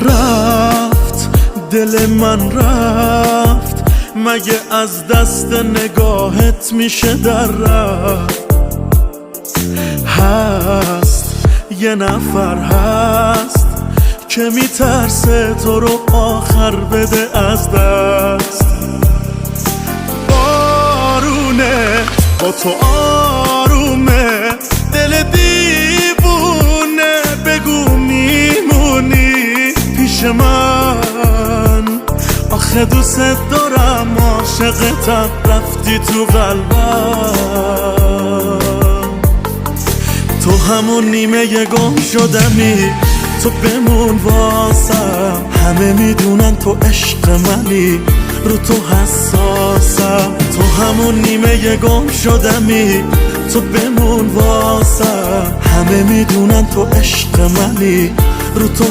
رفت دل من رفت، مگه از دست نگاهت میشه در رفت؟ هست یه نفر هست که میترسه تو رو آخر بده از دست. بارونه با تو آرومه، دل دیوونه بگو میمونی پیش من؟ آخه دوست دارم عاشقتم، رفتی تو قلبم. تو همون نیمه گم شدمی، تو بمون واسم. همه میدونن تو عشق منی، رو تو حساسم. تو همون نیمه گم شدمی، تو بمون واسم. همه میدونن تو عشق منی، رو تو